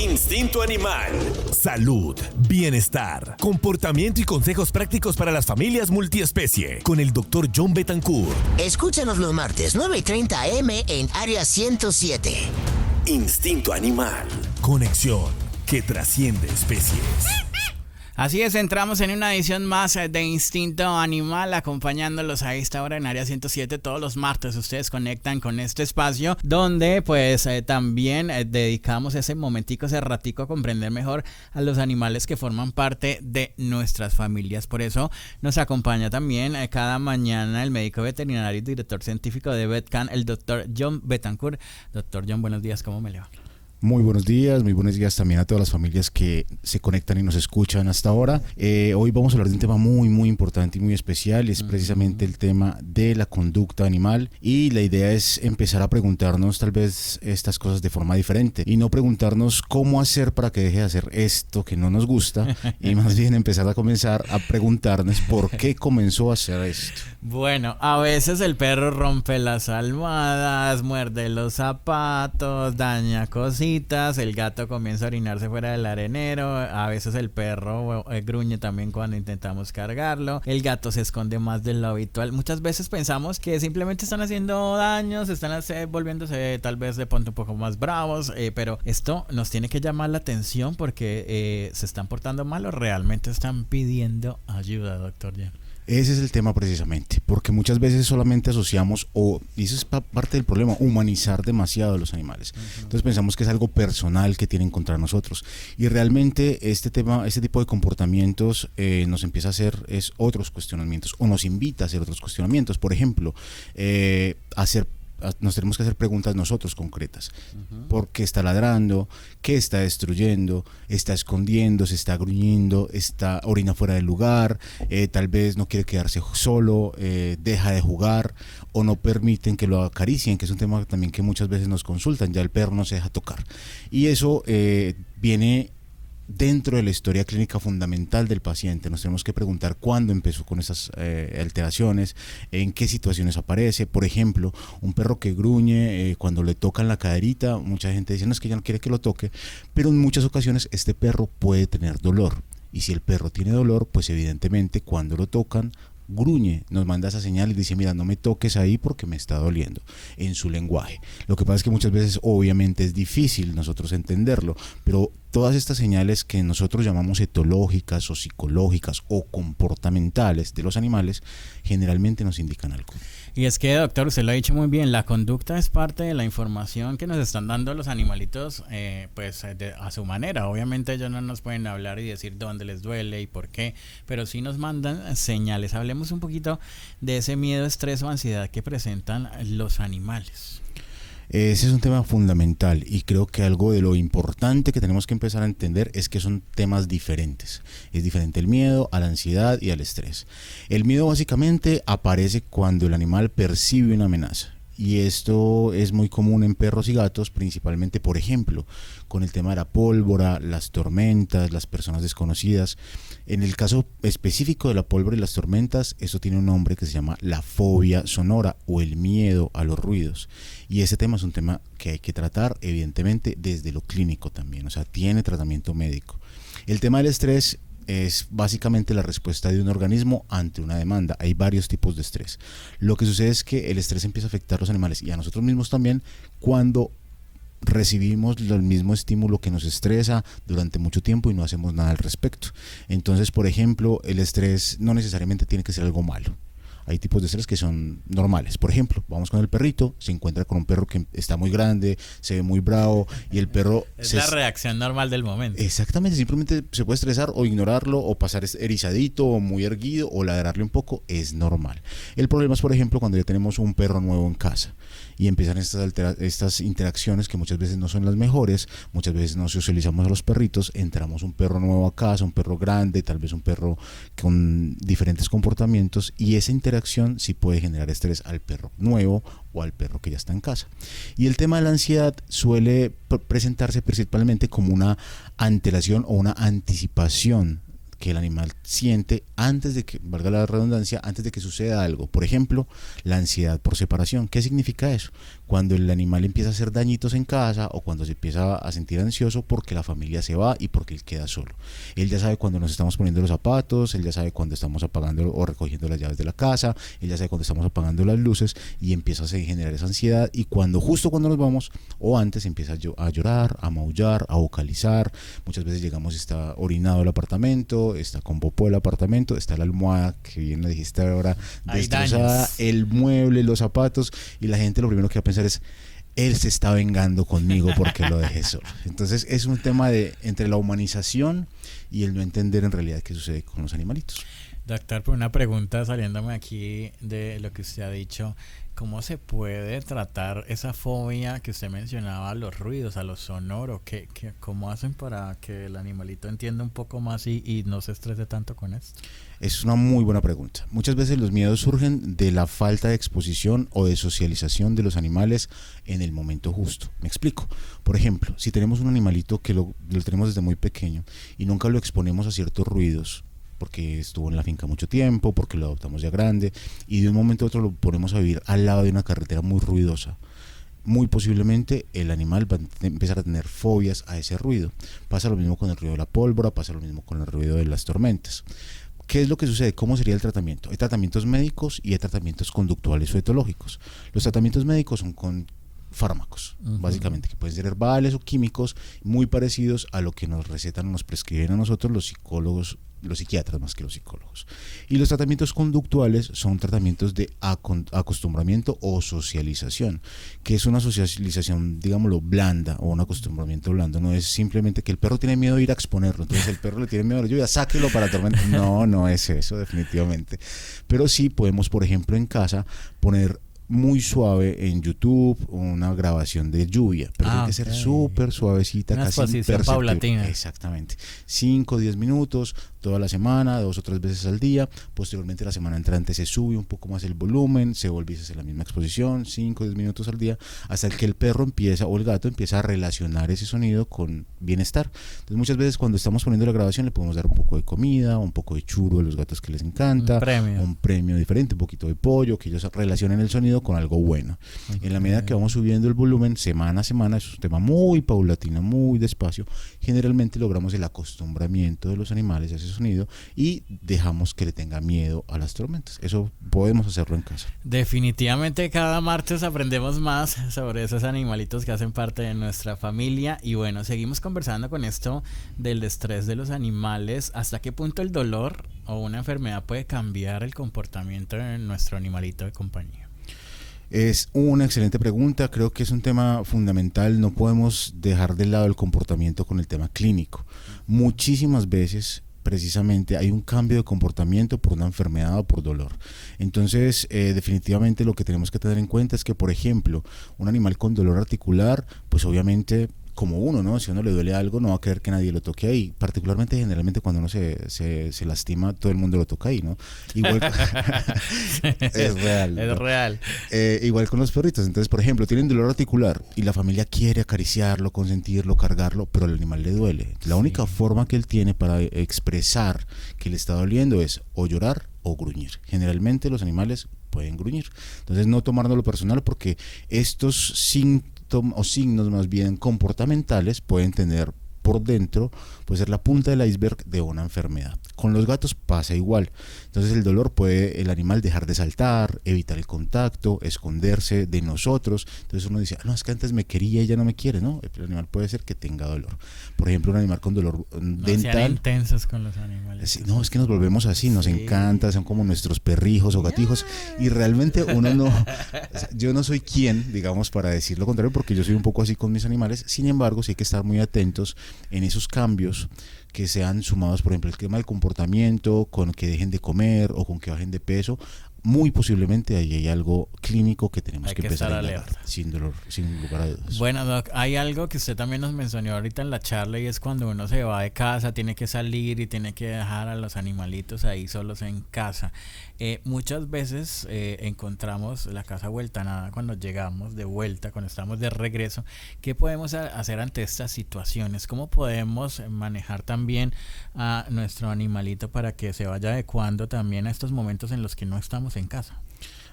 Instinto Animal. Salud, bienestar, comportamiento y consejos prácticos para las familias multiespecie. Con el Dr. John Betancourt. Escúchanos los martes 9:30 AM en Área 107. Instinto Animal. Conexión que trasciende especies. Así es, entramos en una edición más de Instinto Animal, acompañándolos a esta hora en Área 107. Todos los martes ustedes conectan con este espacio donde pues también dedicamos ese momentico, ese ratico a comprender mejor a los animales que forman parte de nuestras familias. Por eso nos acompaña también cada mañana el médico veterinario y director científico de VetCan, el Dr. John Betancourt. Dr. John, buenos días, ¿cómo me le va? Muy buenos días también a todas las familias que se conectan y nos escuchan hasta ahora. Hoy vamos a hablar de un tema muy importante y muy especial, y es precisamente el tema de la conducta animal, y la idea es empezar a preguntarnos tal vez estas cosas de forma diferente y no preguntarnos cómo hacer para que deje de hacer esto que no nos gusta y más bien empezar a preguntarnos por qué comenzó a hacer esto. Bueno, a veces el perro rompe las almohadas, muerde los zapatos, daña cositas. El gato comienza a orinarse fuera del arenero. A veces el perro gruñe también cuando intentamos cargarlo. El gato se esconde más de lo habitual. Muchas veces pensamos que simplemente están haciendo daños, están volviéndose tal vez de pronto un poco más bravos, pero esto nos tiene que llamar la atención porque se están portando mal o realmente están pidiendo ayuda, doctor Jen. Ese es el tema precisamente, porque muchas veces solamente asociamos, y eso es parte del problema, humanizar demasiado a los animales. Entonces pensamos que es algo personal que tienen contra nosotros, y realmente este tipo de comportamientos nos empieza a hacer otros cuestionamientos, o nos invita a hacer otros cuestionamientos. Por ejemplo, nos tenemos que hacer preguntas nosotros concretas. ¿Por qué está ladrando? ¿Qué está destruyendo? ¿Está escondiendo? ¿Se está gruñendo? ¿Está orina fuera del lugar? Tal vez no quiere quedarse solo, deja de jugar, o no permiten que lo acaricien, que es un tema también que muchas veces nos consultan. Ya el perro no se deja tocar, y eso viene dentro de la historia clínica fundamental del paciente. Nos tenemos que preguntar cuándo empezó con esas alteraciones, en qué situaciones aparece. Por ejemplo, un perro que gruñe cuando le tocan la caderita, mucha gente dice no, es que ya no quiere que lo toque, pero en muchas ocasiones este perro puede tener dolor, y si el perro tiene dolor, pues evidentemente cuando lo tocan gruñe, nos manda esa señal y dice mira, no me toques ahí porque me está doliendo, en su lenguaje. Lo que pasa es que muchas veces obviamente es difícil nosotros entenderlo, pero todas estas señales que nosotros llamamos etológicas o psicológicas o comportamentales de los animales generalmente nos indican algo. Y es que, doctor, usted lo ha dicho muy bien, la conducta es parte de la información que nos están dando los animalitos a su manera. Obviamente ellos no nos pueden hablar y decir dónde les duele y por qué, pero sí nos mandan señales. Hablemos un poquito de ese miedo, estrés o ansiedad que presentan los animales. Ese es un tema fundamental, y creo que algo de lo importante que tenemos que empezar a entender es que son temas diferentes. Es diferente el miedo a la ansiedad y al estrés. El miedo básicamente aparece cuando el animal percibe una amenaza, y esto es muy común en perros y gatos, principalmente, por ejemplo, con el tema de la pólvora, las tormentas, las personas desconocidas. En el caso específico de la pólvora y las tormentas, eso tiene un nombre que se llama la fobia sonora, o el miedo a los ruidos. Y ese tema es un tema que hay que tratar, evidentemente, desde lo clínico también, o sea, tiene tratamiento médico. El tema del estrés es básicamente la respuesta de un organismo ante una demanda. Hay varios tipos de estrés. Lo que sucede es que el estrés empieza a afectar a los animales y a nosotros mismos también cuando recibimos el mismo estímulo que nos estresa durante mucho tiempo y no hacemos nada al respecto. Entonces, por ejemplo, el estrés no necesariamente tiene que ser algo malo. Hay tipos de estrés que son normales. Por ejemplo, vamos con el perrito, se encuentra con un perro que está muy grande, se ve muy bravo, y el perro... Es la reacción normal del momento. Exactamente, simplemente se puede estresar o ignorarlo, o pasar erizadito o muy erguido, o ladrarle un poco, es normal. El problema es, por ejemplo, cuando ya tenemos un perro nuevo en casa y empiezan estas interacciones que muchas veces no son las mejores. Muchas veces no socializamos a los perritos, entramos un perro nuevo a casa, un perro grande, tal vez un perro con diferentes comportamientos, y esa interacción sí puede generar estrés al perro nuevo o al perro que ya está en casa. Y el tema de la ansiedad suele presentarse principalmente como una antelación o una anticipación que el animal siente antes de que, valga la redundancia, antes de que suceda algo. Por ejemplo, la ansiedad por separación. ¿Qué significa eso? Cuando el animal empieza a hacer dañitos en casa o cuando se empieza a sentir ansioso porque la familia se va y porque él queda solo. Él ya sabe cuando nos estamos poniendo los zapatos, él ya sabe cuando estamos apagando o recogiendo las llaves de la casa, él ya sabe cuando estamos apagando las luces y empieza a generar esa ansiedad, y justo cuando nos vamos o antes empieza a llorar, a maullar, a vocalizar. Muchas veces llegamos y está orinado el apartamento, está con popó el apartamento, está la almohada, que bien lo dijiste ahora, destrozada, el mueble, los zapatos, y la gente lo primero que va a pensar es: él se está vengando conmigo porque lo dejé solo. Entonces es un tema de entre la humanización y el no entender en realidad qué sucede con los animalitos. Doctor, por una pregunta saliéndome aquí de lo que usted ha dicho, ¿cómo se puede tratar esa fobia que usted mencionaba a los ruidos, a lo sonoro? ¿Cómo hacen para que el animalito entienda un poco más y no se estrese tanto con esto? Es una muy buena pregunta. Muchas veces los miedos surgen de la falta de exposición o de socialización de los animales en el momento justo. Me explico. Por ejemplo, si tenemos un animalito que lo tenemos desde muy pequeño y nunca lo exponemos a ciertos ruidos, porque estuvo en la finca mucho tiempo, porque lo adoptamos ya grande, y de un momento a otro lo ponemos a vivir al lado de una carretera muy ruidosa, muy posiblemente el animal va a empezar a tener fobias a ese ruido. Pasa lo mismo con el ruido de la pólvora, pasa lo mismo con el ruido de las tormentas. ¿Qué es lo que sucede? ¿Cómo sería el tratamiento? Hay tratamientos médicos y hay tratamientos conductuales o etológicos. Los tratamientos médicos son con fármacos, básicamente, que pueden ser herbales o químicos, muy parecidos a lo que nos recetan o nos prescriben a nosotros los psicólogos, los psiquiatras más que los psicólogos. Y los tratamientos conductuales son tratamientos de acostumbramiento o socialización, que es una socialización, digámoslo, blanda, o un acostumbramiento blando. No es simplemente que el perro tiene miedo de ir a exponerlo, entonces el perro le tiene miedo a la lluvia, sáquelo para tormenta. No es eso, definitivamente. Pero sí podemos, por ejemplo, en casa poner muy suave en YouTube una grabación de lluvia, pero tiene que ser súper suavecita, una casi exposición paulatina. Exactamente, 5 o 10 minutos toda la semana, 2 o 3 veces al día. Posteriormente la semana entrante se sube un poco más el volumen, se vuelve a hacer la misma exposición, 5 o 10 minutos al día, hasta que el perro empieza o el gato empieza a relacionar ese sonido con bienestar. Entonces muchas veces cuando estamos poniendo la grabación le podemos dar un poco de comida, un poco de churro a los gatos que les encanta, un premio diferente, un poquito de pollo, que ellos relacionen el sonido con algo bueno. En la medida que vamos subiendo el volumen semana a semana, es un tema muy paulatino, muy despacio, generalmente logramos el acostumbramiento de los animales a ese sonido y dejamos que le tenga miedo a las tormentas. Eso podemos hacerlo en casa. Definitivamente cada martes aprendemos más sobre esos animalitos que hacen parte de nuestra familia. Y bueno, seguimos conversando con esto del estrés de los animales. ¿Hasta qué punto el dolor o una enfermedad puede cambiar el comportamiento de nuestro animalito de compañía? Es una excelente pregunta, creo que es un tema fundamental. No podemos dejar de lado el comportamiento con el tema clínico. Muchísimas veces precisamente hay un cambio de comportamiento por una enfermedad o por dolor. Entonces definitivamente lo que tenemos que tener en cuenta es que, por ejemplo, un animal con dolor articular, pues obviamente, como uno, ¿no? Si a uno le duele algo, no va a querer que nadie lo toque ahí. Particularmente, generalmente, cuando uno se lastima, todo el mundo lo toca ahí, ¿no? Igual es real. Es real. Igual con los perritos. Entonces, por ejemplo, tienen dolor articular y la familia quiere acariciarlo, consentirlo, cargarlo, pero al animal le duele. La única forma que él tiene para expresar que le está doliendo es o llorar o gruñir. Generalmente los animales pueden gruñir. Entonces, no tomárnoslo personal, porque estos síntomas o signos más bien comportamentales pueden tener por dentro, puede ser la punta del iceberg de una enfermedad. Con los gatos pasa igual. Entonces el dolor puede el animal dejar de saltar, evitar el contacto, esconderse de nosotros. Entonces uno dice, no, es que antes me quería y ya no me quiere, ¿no? El animal puede ser que tenga dolor. Por ejemplo, un animal con dolor dental. No sean intensos con los animales. No, es que nos volvemos así, nos encanta, son como nuestros perrijos o gatijos. Y realmente uno no, yo no soy quien, digamos, para decir lo contrario, porque yo soy un poco así con mis animales. Sin embargo, sí hay que estar muy atentos en esos cambios que sean sumados, por ejemplo, el tema del comportamiento, con que dejen de comer o con que bajen de peso, muy posiblemente ahí hay algo clínico que tenemos Hay que que empezar a estar indagar, alerta. sin lugar a dudas. Bueno, Doc, hay algo que usted también nos mencionó ahorita en la charla y es cuando uno se va de casa, tiene que salir y tiene que dejar a los animalitos ahí solos en casa. Muchas veces encontramos la casa vuelta a nada cuando llegamos de vuelta, cuando estamos de regreso. ¿Qué podemos hacer ante estas situaciones? ¿Cómo podemos manejar también a nuestro animalito para que se vaya adecuando también a estos momentos en los que no estamos en casa?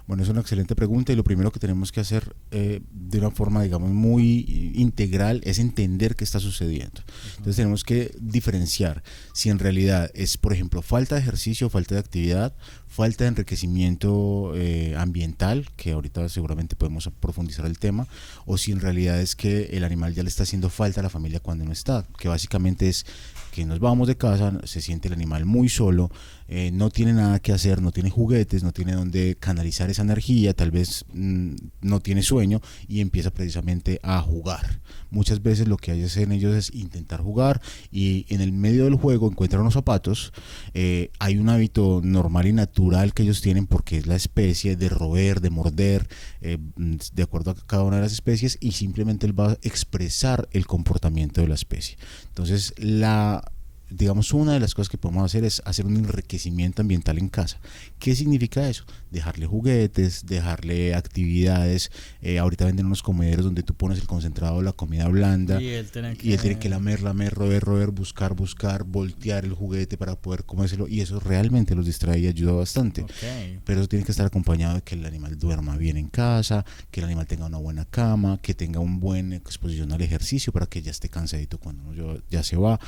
Bueno, es una excelente pregunta y lo primero que tenemos que hacer de una forma, digamos, muy integral es entender qué está sucediendo. Entonces tenemos que diferenciar si en realidad es, por ejemplo, falta de ejercicio, falta de actividad, falta de enriquecimiento ambiental, que ahorita seguramente podemos profundizar el tema, o si en realidad es que el animal ya le está haciendo falta a la familia cuando no está, que básicamente es que nos vamos de casa, se siente el animal muy solo, no tiene nada que hacer, no tiene juguetes, no tiene dónde canalizar esa energía, tal vez no tiene sueño y empieza precisamente a jugar. Muchas veces lo que hacen ellos es intentar jugar y en el medio del juego encuentran unos zapatos. Hay un hábito normal y natural que ellos tienen porque es la especie de roer, de morder, de acuerdo a cada una de las especies, y simplemente él va a expresar el comportamiento de la especie. Entonces digamos, una de las cosas que podemos hacer es hacer un enriquecimiento ambiental en casa. ¿Qué significa eso? Dejarle juguetes, dejarle actividades. Ahorita venden unos comederos donde tú pones el concentrado de la comida blanda Y él tiene que lamer, roer, buscar, voltear el juguete para poder comérselo, y eso realmente los distrae y ayuda bastante. Okay. Pero eso tiene que estar acompañado de que el animal duerma bien en casa, que el animal tenga una buena cama, que tenga una buena exposición al ejercicio para que ya esté cansadito cuando uno ya se va.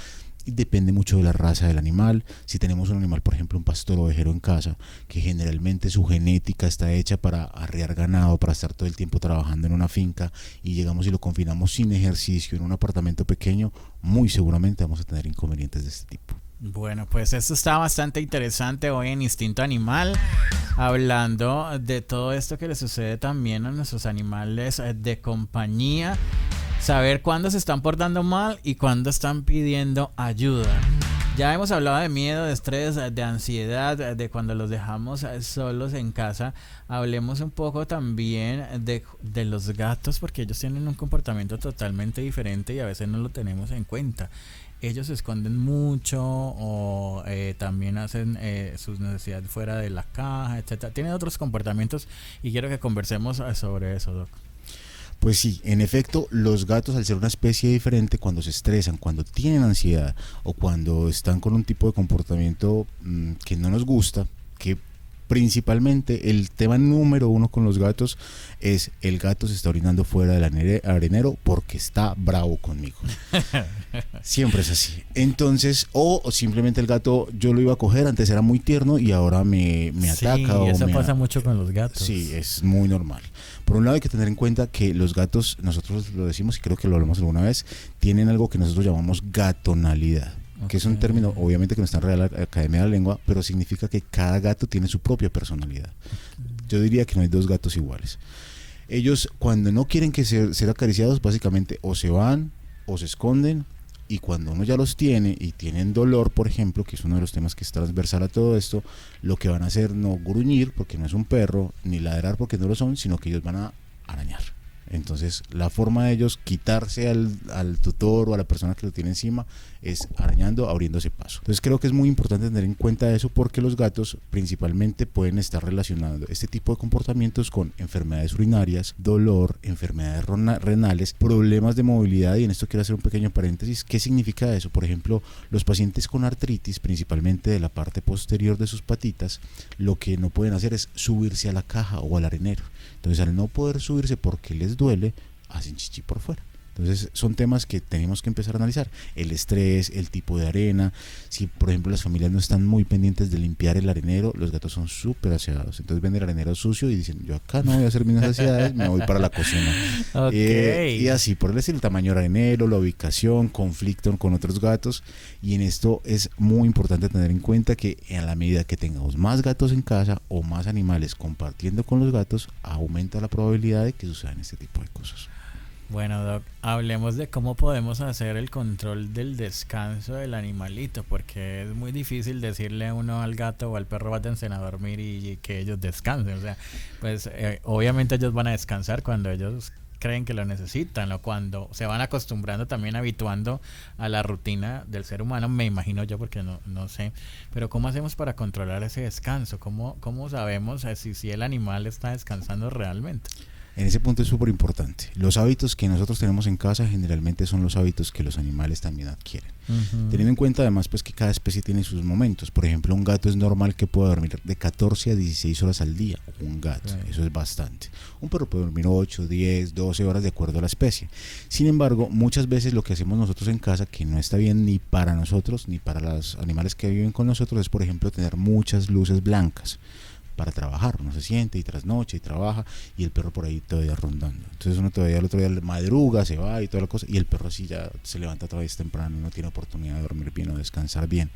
Y depende mucho de la raza del animal. Si tenemos un animal, por ejemplo un pastor ovejero en casa, que generalmente su genética está hecha para arrear ganado, para estar todo el tiempo trabajando en una finca, y llegamos y lo confinamos sin ejercicio en un apartamento pequeño, muy seguramente vamos a tener inconvenientes de este tipo. Bueno, pues esto está bastante interesante hoy en Instinto Animal, hablando de todo esto que le sucede también a nuestros animales de compañía. Saber cuándo se están portando mal y cuándo están pidiendo ayuda. Ya hemos hablado de miedo, de estrés, de ansiedad, de cuando los dejamos solos en casa. Hablemos un poco también de los gatos, porque ellos tienen un comportamiento totalmente diferente y a veces no lo tenemos en cuenta. Ellos se esconden mucho o también hacen sus necesidades fuera de la caja, etcétera. Tienen otros comportamientos y quiero que conversemos sobre eso, Doc. Pues sí, en efecto, los gatos, al ser una especie diferente, cuando se estresan, cuando tienen ansiedad o cuando están con un tipo de comportamiento que no nos gusta, que principalmente el tema número uno con los gatos es: el gato se está orinando fuera del arenero porque está bravo conmigo. Siempre es así. Entonces, o simplemente el gato, yo lo iba a coger, antes era muy tierno y ahora me ataca. Sí, eso pasa mucho con los gatos. Sí, es muy normal. Por un lado hay que tener en cuenta que los gatos, nosotros lo decimos y creo que lo hablamos alguna vez, tienen algo que nosotros llamamos gatonalidad. Que es un término obviamente que no está en Real Academia de la Lengua, pero significa que cada gato tiene su propia personalidad. Yo diría que no hay dos gatos iguales. Ellos, cuando no quieren ser acariciados, básicamente o se van o se esconden, y cuando uno ya los tiene y tienen dolor, por ejemplo, que es uno de los temas que es transversal a todo esto, lo que van a hacer no gruñir, porque no es un perro, ni ladrar porque no lo son, sino que ellos van a arañar. Entonces la forma de ellos quitarse al tutor o a la persona que lo tiene encima es arañando, abriéndose paso. Entonces creo que es muy importante tener en cuenta eso, porque los gatos principalmente pueden estar relacionando este tipo de comportamientos con enfermedades urinarias, dolor, enfermedades renales, problemas de movilidad. Y en esto quiero hacer un pequeño paréntesis. ¿Qué significa eso? Por ejemplo, los pacientes con artritis, principalmente de la parte posterior de sus patitas, lo que no pueden hacer es subirse a la caja o al arenero. Entonces, al no poder subirse porque les duele, hacen chichi por fuera. Entonces son temas que tenemos que empezar a analizar: el estrés, el tipo de arena. Si por ejemplo las familias no están muy pendientes de limpiar el arenero, los gatos son súper aseados, entonces ven el arenero sucio y dicen: yo acá no voy a hacer mis necesidades, me voy para la cocina. Okay. Y así por decir, el tamaño del arenero, la ubicación, conflicto con otros gatos. Y en esto es muy importante tener en cuenta que a la medida que tengamos más gatos en casa o más animales compartiendo con los gatos, aumenta la probabilidad de que sucedan este tipo de cosas. Bueno, Doc, hablemos de cómo podemos hacer el control del descanso del animalito, porque es muy difícil decirle a uno al gato o al perro váyanse a dormir y que ellos descansen. O sea, pues obviamente ellos van a descansar cuando ellos creen que lo necesitan o cuando se van acostumbrando, también habituando a la rutina del ser humano, me imagino yo, porque no sé. Pero ¿cómo hacemos para controlar ese descanso? ¿Cómo sabemos si el animal está descansando realmente? En ese punto es súper importante. Los hábitos que nosotros tenemos en casa generalmente son los hábitos que los animales también adquieren. Teniendo en cuenta además pues que cada especie tiene sus momentos. Por ejemplo, un gato es normal que pueda dormir de 14 a 16 horas al día. Un gato, eso es bastante. Un perro puede dormir 8, 10, 12 horas de acuerdo a la especie. Sin embargo, muchas veces lo que hacemos nosotros en casa, que no está bien ni para nosotros ni para los animales que viven con nosotros, es por ejemplo tener muchas luces blancas para trabajar. Uno se siente y trasnocha y trabaja y el perro por ahí todavía rondando. Entonces uno todavía el otro día madruga, se va y toda la cosa, y el perro así ya se levanta otra vez temprano y no tiene oportunidad de dormir bien o descansar bien.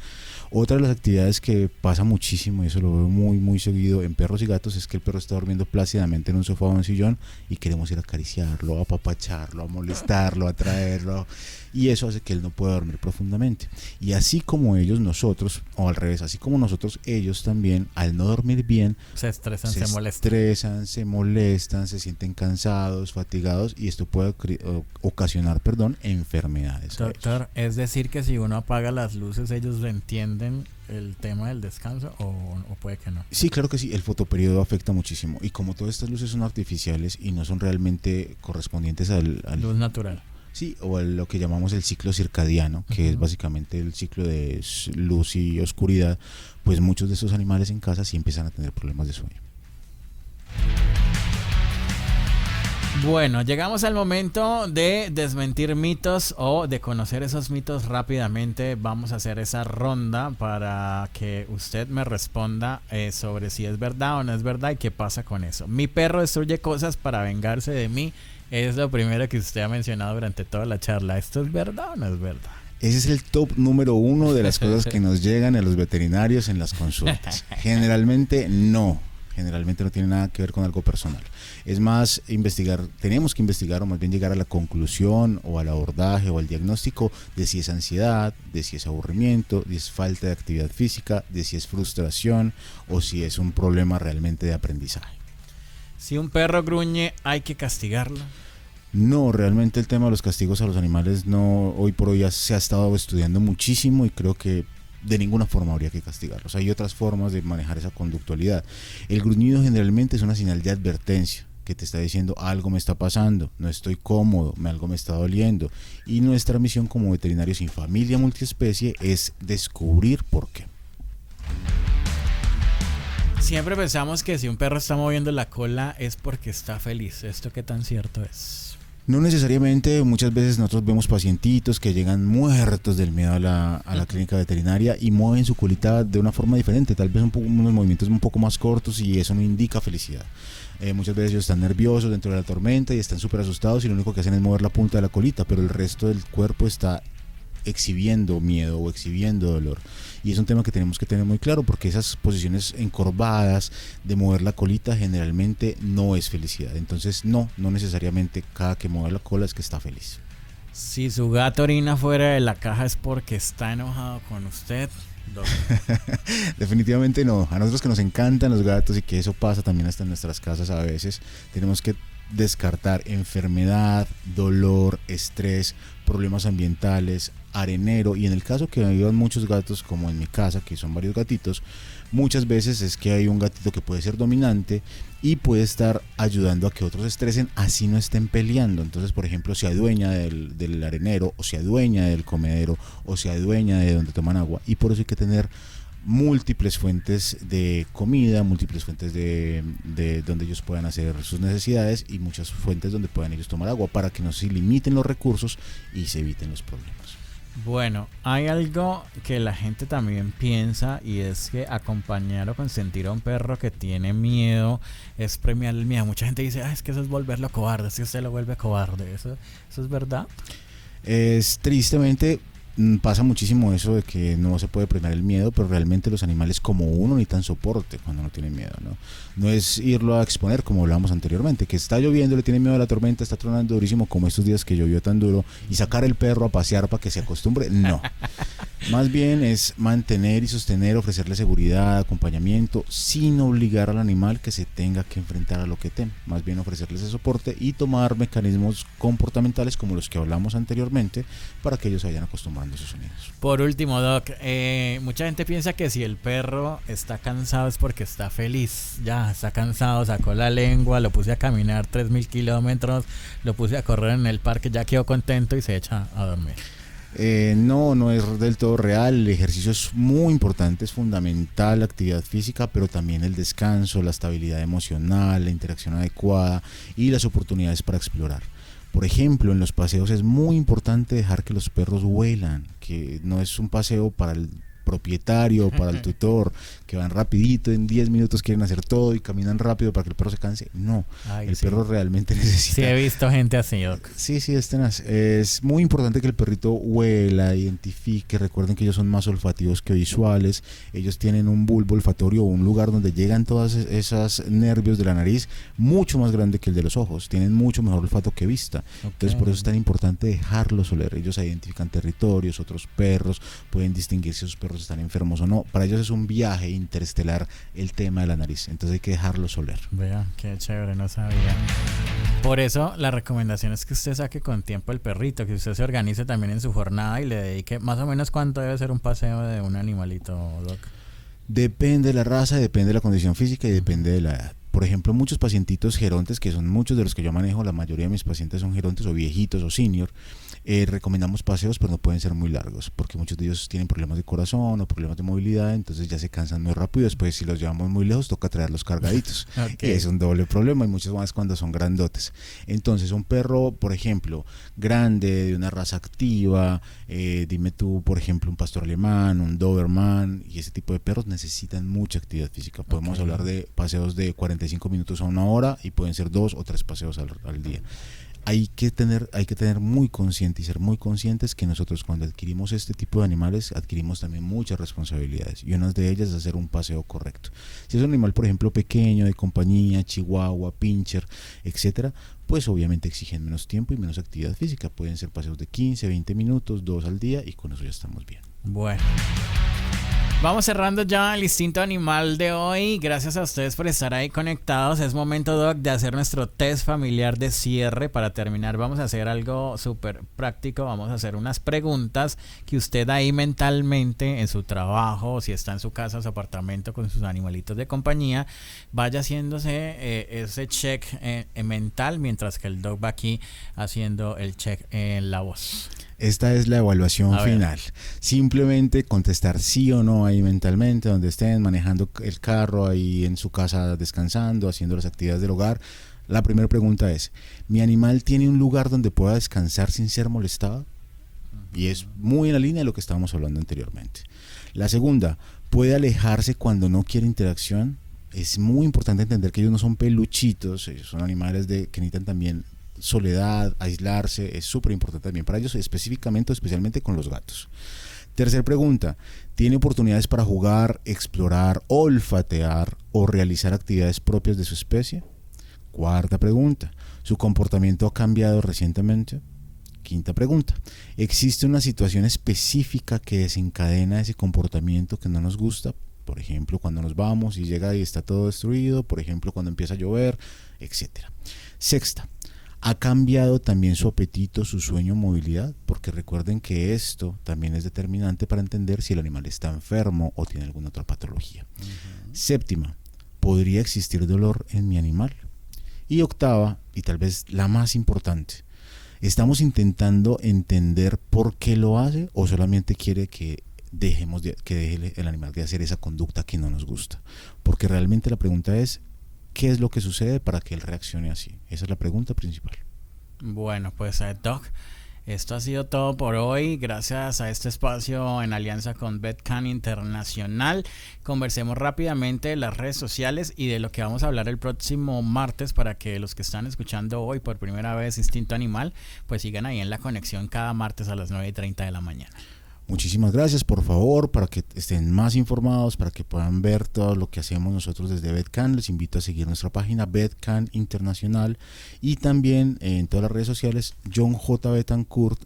Otra de las actividades que pasa muchísimo, y eso lo veo muy muy seguido en perros y gatos, es que el perro está durmiendo plácidamente en un sofá o en un sillón y queremos ir a acariciarlo, a apapacharlo, a molestarlo, a traerlo, y eso hace que él no pueda dormir profundamente. Y así como ellos, nosotros, o al revés, así como nosotros, ellos también, al no dormir bien, se estresan, se molestan, se sienten cansados, fatigados, y esto puede ocasionar, enfermedades. Doctor, es decir que si uno apaga las luces, ellos entienden el tema del descanso o puede que no. Sí, claro que sí, el fotoperiodo afecta muchísimo, y como todas estas luces son artificiales y no son realmente correspondientes al luz natural. Sí, o lo que llamamos el ciclo circadiano, que es básicamente el ciclo de luz y oscuridad, pues muchos de estos animales en casa sí empiezan a tener problemas de sueño. Bueno, llegamos al momento de desmentir mitos o de conocer esos mitos rápidamente. Vamos a hacer esa ronda para que usted me responda sobre si es verdad o no es verdad y qué pasa con eso. Mi perro destruye cosas para vengarse de mí. Es lo primero que usted ha mencionado durante toda la charla. ¿Esto es verdad o no es verdad? Ese es el top número 1 de las cosas que nos llegan a los veterinarios en las consultas. Generalmente no tiene nada que ver con algo personal. Es más, tenemos que investigar o más bien llegar a la conclusión o al abordaje o al diagnóstico de si es ansiedad, de si es aburrimiento, de si es falta de actividad física, de si es frustración o si es un problema realmente de aprendizaje. Si un perro gruñe, ¿hay que castigarlo? No, realmente el tema de los castigos a los animales hoy por hoy ya se ha estado estudiando muchísimo y creo que de ninguna forma habría que castigarlos. Hay otras formas de manejar esa conductualidad. El gruñido generalmente es una señal de advertencia que te está diciendo algo me está pasando, no estoy cómodo, algo me está doliendo, y nuestra misión como veterinarios sin familia multiespecie es descubrir por qué. Siempre pensamos que si un perro está moviendo la cola es porque está feliz. ¿Esto qué tan cierto es? No necesariamente, muchas veces nosotros vemos pacientitos que llegan muertos del miedo a la clínica veterinaria y mueven su colita de una forma diferente, tal vez unos movimientos un poco más cortos, y eso no indica felicidad. Muchas veces ellos están nerviosos dentro de la tormenta y están súper asustados y lo único que hacen es mover la punta de la colita, pero el resto del cuerpo está exhibiendo miedo o exhibiendo dolor, y es un tema que tenemos que tener muy claro, porque esas posiciones encorvadas de mover la colita generalmente no es felicidad. Entonces no necesariamente cada que mueve la cola es que está feliz. Si su gato orina fuera de la caja es porque está enojado con usted. Definitivamente no. A nosotros que nos encantan los gatos y que eso pasa también hasta en nuestras casas a veces, tenemos que descartar enfermedad, dolor, estrés, problemas ambientales, arenero, y en el caso que vivan muchos gatos, como en mi casa, que son varios gatitos, muchas veces es que hay un gatito que puede ser dominante y puede estar ayudando a que otros estresen, así no estén peleando. Entonces, por ejemplo, se adueña del arenero, o se adueña del comedero, o se adueña de donde toman agua, y por eso hay que tener múltiples fuentes de comida, múltiples fuentes de donde ellos puedan hacer sus necesidades, y muchas fuentes donde puedan ellos tomar agua, para que no se limiten los recursos y se eviten los problemas. Bueno, hay algo que la gente también piensa, y es que acompañar o consentir a un perro que tiene miedo es premiar el miedo. Mucha gente dice, es que eso es volverlo cobarde, es que usted lo vuelve cobarde. ¿Eso es verdad? Es tristemente Pasa muchísimo eso de que no se puede premiar el miedo, pero realmente los animales como uno necesitan soporte cuando no tienen miedo, ¿no? No es irlo a exponer como hablábamos anteriormente, que está lloviendo, le tiene miedo a la tormenta, está tronando durísimo como estos días que llovió tan duro, y sacar el perro a pasear para que se acostumbre, no. Más bien es mantener y sostener, ofrecerle seguridad, acompañamiento, sin obligar al animal que se tenga que enfrentar a lo que teme. Más bien ofrecerle ese soporte y tomar mecanismos comportamentales como los que hablamos anteriormente para que ellos se vayan acostumbrando a esos sonidos. Por último, Doc, mucha gente piensa que si el perro está cansado es porque está feliz. Ya, está cansado, sacó la lengua, lo puse a caminar 3.000 kilómetros, lo puse a correr en el parque, ya quedó contento y se echa a dormir. No es del todo real. El ejercicio es muy importante, es fundamental, la actividad física, pero también el descanso, la estabilidad emocional, la interacción adecuada y las oportunidades para explorar. Por ejemplo, en los paseos es muy importante dejar que los perros huelan, que no es un paseo para el propietario, para el tutor, que van rapidito, en 10 minutos quieren hacer todo y caminan rápido para que el perro se canse. No, el perro realmente necesita... Sí, he visto gente así, Doc. Sí, es tenaz. Es muy importante que el perrito huela, identifique. Recuerden que ellos son más olfativos que visuales. Ellos tienen un bulbo olfatorio o un lugar donde llegan todas esas nervios de la nariz mucho más grande que el de los ojos. Tienen mucho mejor olfato que vista. Entonces por eso es tan importante dejarlos oler. Ellos identifican territorios, otros perros, pueden distinguir si esos perros están enfermos o no. Para ellos es un viaje interestelar el tema de la nariz, entonces hay que dejarlos oler. Vea, qué chévere, no sabía. Por eso la recomendación es que usted saque con tiempo el perrito, que usted se organice también en su jornada y le dedique más o menos cuánto debe ser un paseo de un animalito, Doc. Depende de la raza, depende de la condición física y depende de la edad. Por ejemplo, muchos pacientitos gerontes, que son muchos de los que yo manejo, la mayoría de mis pacientes son gerontes o viejitos o senior, recomendamos paseos, pero no pueden ser muy largos, porque muchos de ellos tienen problemas de corazón o problemas de movilidad, entonces ya se cansan muy rápido. Después, si los llevamos muy lejos, toca traerlos cargaditos. Y es un doble problema, y muchos más cuando son grandotes. Entonces, un perro, por ejemplo, grande, de una raza activa, dime tú, por ejemplo, un pastor alemán, un doberman, y ese tipo de perros necesitan mucha actividad física. Podemos hablar de paseos de 45 minutos a una hora, y pueden ser 2 o 3 paseos al día. Hay que tener muy consciente y ser muy conscientes que nosotros cuando adquirimos este tipo de animales adquirimos también muchas responsabilidades, y una de ellas es hacer un paseo correcto. Si es un animal, por ejemplo, pequeño, de compañía, chihuahua, pincher, etcétera, pues obviamente exigen menos tiempo y menos actividad física. Pueden ser paseos de 15, 20 minutos, 2 al día, y con eso ya estamos bien. Bueno, vamos cerrando ya el instinto animal de hoy. Gracias a ustedes por estar ahí conectados. Es momento, Doc, de hacer nuestro test familiar de cierre. Para terminar, vamos a hacer algo súper práctico. Vamos a hacer unas preguntas que usted ahí mentalmente en su trabajo, si está en su casa o su apartamento con sus animalitos de compañía, vaya haciéndose ese check mental, mientras que el Doc va aquí haciendo el check en la voz. Esta es la evaluación final. Simplemente contestar sí o no ahí mentalmente, donde estén manejando el carro, ahí en su casa descansando, haciendo las actividades del hogar. La primera pregunta es: ¿mi animal tiene un lugar donde pueda descansar sin ser molestado? Y es muy en la línea de lo que estábamos hablando anteriormente. La segunda: ¿puede alejarse cuando no quiere interacción? Es muy importante entender que ellos no son peluchitos, ellos son animales que necesitan también soledad, aislarse. Es súper importante también para ellos, especialmente con los gatos. Tercer pregunta: ¿tiene oportunidades para jugar, explorar, olfatear o realizar actividades propias de su especie? Cuarta pregunta: ¿su comportamiento ha cambiado recientemente? Quinta pregunta: ¿existe una situación específica que desencadena ese comportamiento que no nos gusta? Por ejemplo, cuando nos vamos y llega y está todo destruido, por ejemplo, cuando empieza a llover, etcétera. Sexta: ¿ha cambiado también su apetito, su sueño, movilidad? Porque recuerden que esto también es determinante para entender si el animal está enfermo o tiene alguna otra patología. Séptima: ¿podría existir dolor en mi animal? Y octava, y tal vez la más importante: ¿estamos intentando entender por qué lo hace o solamente quiere que deje el animal de hacer esa conducta que no nos gusta? Porque realmente la pregunta es: ¿qué es lo que sucede para que él reaccione así? Esa es la pregunta principal. Bueno, pues Doc, esto ha sido todo por hoy. Gracias a este espacio en alianza con VetCan Internacional. Conversemos rápidamente de las redes sociales y de lo que vamos a hablar el próximo martes, para que los que están escuchando hoy por primera vez Instinto Animal, pues sigan ahí en la conexión cada martes a las 9:30 de la mañana. Muchísimas gracias, por favor, para que estén más informados, para que puedan ver todo lo que hacemos nosotros desde Betcan. Les invito a seguir nuestra página Betcan Internacional y también en todas las redes sociales John J. Betancourt.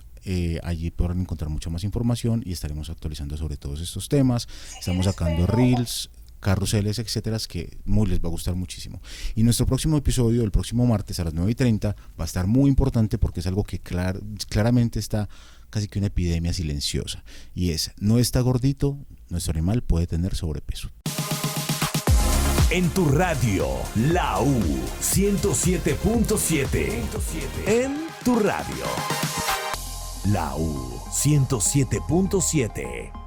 Allí podrán encontrar mucha más información y estaremos actualizando sobre todos estos temas. Estamos sacando reels, carruseles, etcétera, que les va a gustar muchísimo. Y nuestro próximo episodio, el próximo martes a las 9:30, va a estar muy importante porque es algo que claramente está casi que una epidemia silenciosa. Y es, no está gordito, nuestro animal puede tener sobrepeso. En tu radio, la U 107.7. En tu radio, la U 107.7.